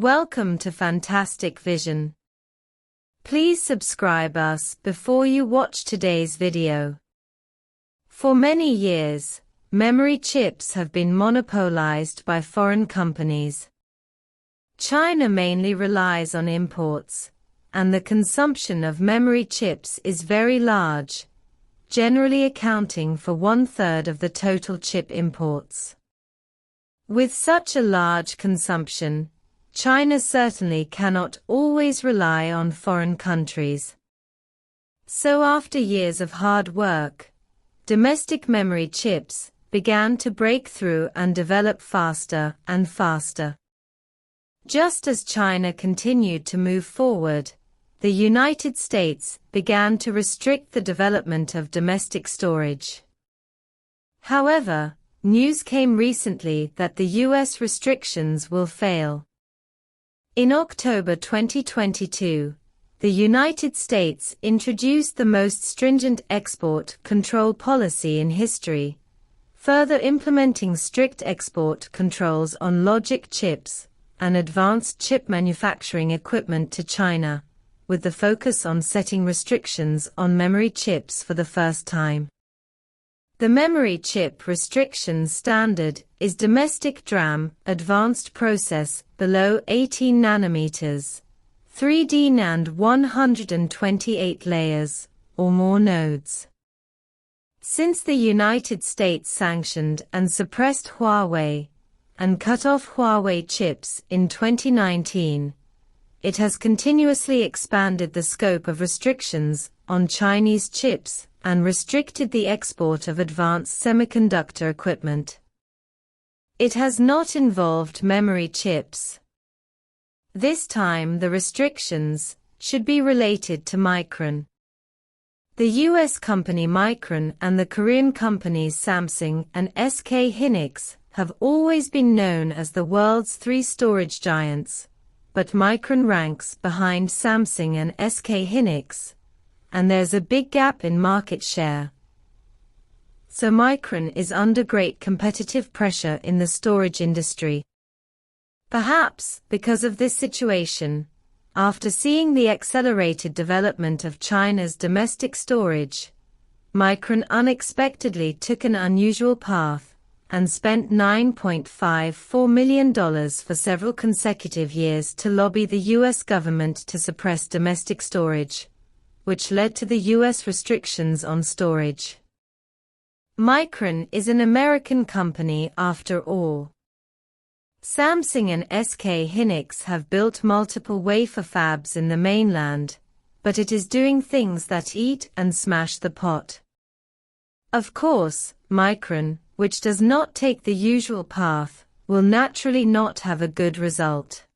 Welcome to Fantastic Vision. Please subscribe us before you watch today's video. For many years, memory chips have been monopolized by foreign companies. China mainly relies on imports, and the consumption of memory chips is very large, generally accounting for 1/3 of the total chip imports. With such a large consumption, China certainly cannot always rely on foreign countries. So after years of hard work, domestic memory chips began to break through and develop faster and faster. Just as China continued to move forward, the United States began to restrict the development of domestic storage. However, news came recently that the US restrictions will fail. In October 2022, the United States introduced the most stringent export control policy in history, further implementing strict export controls on logic chips and advanced chip manufacturing equipment to China, with the focus on setting restrictions on memory chips for the first time. The memory chip restrictions standard is domestic DRAM advanced process below 18 nanometers, 3D NAND 128 layers, or more nodes. Since the United States sanctioned and suppressed Huawei and cut off Huawei chips in 2019, it has continuously expanded the scope of restrictions on Chinese chips and restricted the export of advanced semiconductor equipment. It has not involved memory chips. This time the restrictions should be related to Micron. The US company Micron and the Korean companies Samsung and SK Hynix have always been known as the world's three storage giants, but Micron ranks behind Samsung and SK Hynix, and there's a big gap in market share. So Micron is under great competitive pressure in the storage industry. Perhaps because of this situation, after seeing the accelerated development of China's domestic storage, Micron unexpectedly took an unusual path and spent $9.54 million for several consecutive years to lobby the US government to suppress domestic storage, which led to the US restrictions on storage. Micron is an American company after all. Samsung and SK Hynix have built multiple wafer fabs in the mainland, but it is doing things that eat and smash the pot. Of course, Micron, which does not take the usual path, will naturally not have a good result.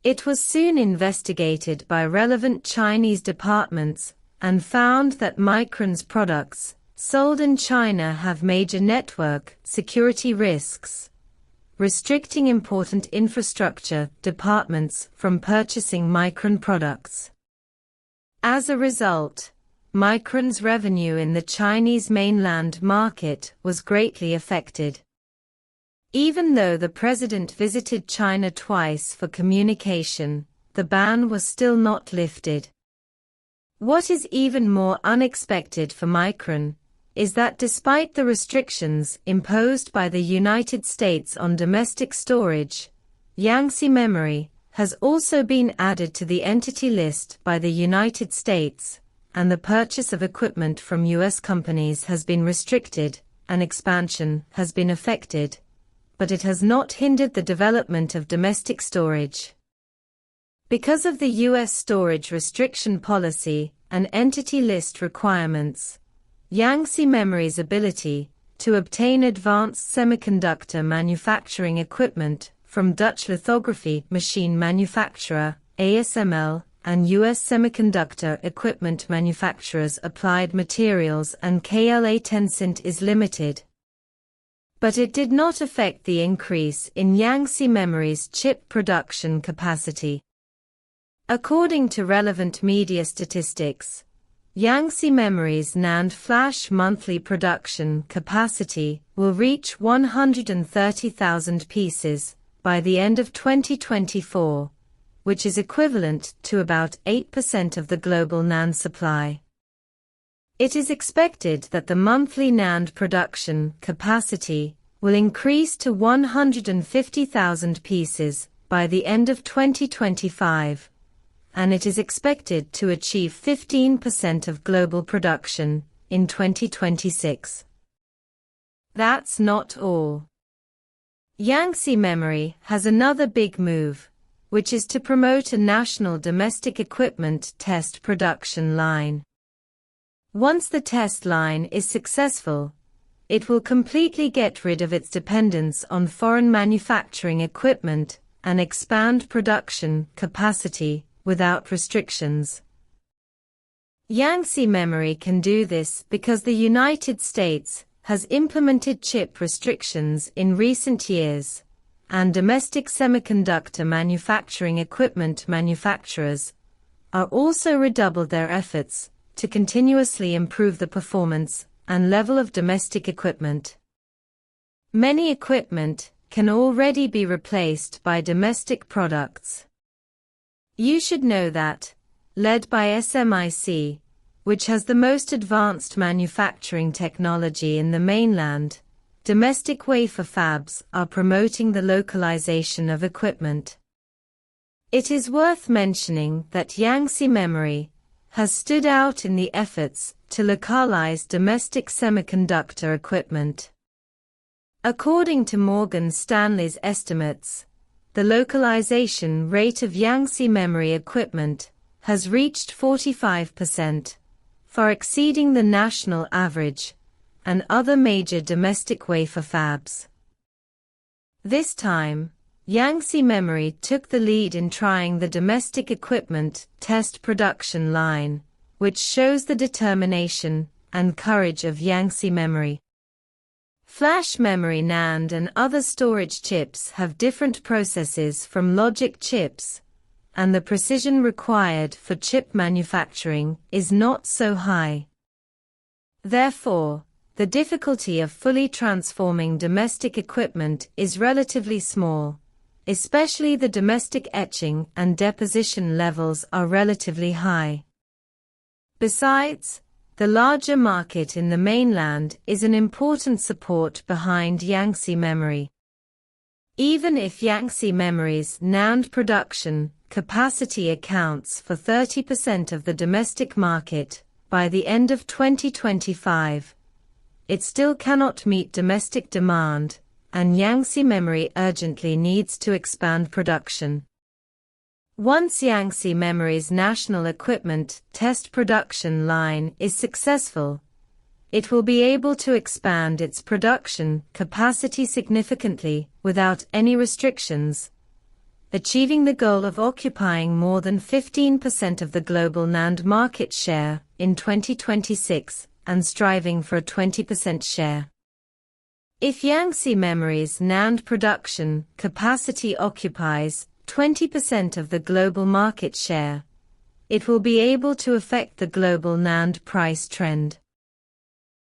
It was soon investigated by relevant Chinese departments and found that Micron's products sold in China have major network security risks, restricting important infrastructure departments from purchasing Micron products. As a result, Micron's revenue in the Chinese mainland market was greatly affected. Even though the president visited China twice for communication, the ban was still not lifted. What is even more unexpected for Micron is that despite the restrictions imposed by the United States on domestic storage, Yangtze memory has also been added to the entity list by the United States, and the purchase of equipment from US companies has been restricted, and expansion has been affected, but it has not hindered the development of domestic storage. Because of the US storage restriction policy and entity list requirements, Yangtze Memory's ability to obtain advanced semiconductor manufacturing equipment from Dutch lithography machine manufacturer ASML and US semiconductor equipment manufacturers Applied Materials and KLA Tencent is limited. But it did not affect the increase in Yangtze Memory's chip production capacity. According to relevant media statistics, Yangtze Memory's NAND flash monthly production capacity will reach 130,000 pieces by the end of 2024, which is equivalent to about 8% of the global NAND supply. It is expected that the monthly NAND production capacity will increase to 150,000 pieces by the end of 2025, and it is expected to achieve 15% of global production in 2026. That's not all. Yangtze Memory has another big move, which is to promote a national domestic equipment test production line. Once the test line is successful, it will completely get rid of its dependence on foreign manufacturing equipment and expand production capacity without restrictions. Yangtze Memory can do this because the United States has implemented chip restrictions in recent years, and domestic semiconductor manufacturing equipment manufacturers are also redoubled their efforts to continuously improve the performance and level of domestic equipment. Many equipment can already be replaced by domestic products. You should know that, led by SMIC, which has the most advanced manufacturing technology in the mainland, domestic wafer fabs are promoting the localization of equipment. It is worth mentioning that Yangtze Memory has stood out in the efforts to localize domestic semiconductor equipment. According to Morgan Stanley's estimates, the localization rate of Yangtze Memory equipment has reached 45%, far exceeding the national average and other major domestic wafer fabs. This time, Yangtze Memory took the lead in trying the domestic equipment test production line, which shows the determination and courage of Yangtze Memory. Flash memory NAND and other storage chips have different processes from logic chips, and the precision required for chip manufacturing is not so high. Therefore, the difficulty of fully transforming domestic equipment is relatively small, especially the domestic etching and deposition levels are relatively high. Besides, the larger market in the mainland is an important support behind Yangtze Memory. Even if Yangtze Memory's NAND production capacity accounts for 30% of the domestic market by the end of 2025, it still cannot meet domestic demand, and Yangtze Memory urgently needs to expand production. Once Yangtze Memory's national equipment test production line is successful, it will be able to expand its production capacity significantly without any restrictions, achieving the goal of occupying more than 15% of the global NAND market share in 2026 and striving for a 20% share. If Yangtze Memory's NAND production capacity occupies 20% of the global market share, it will be able to affect the global NAND price trend.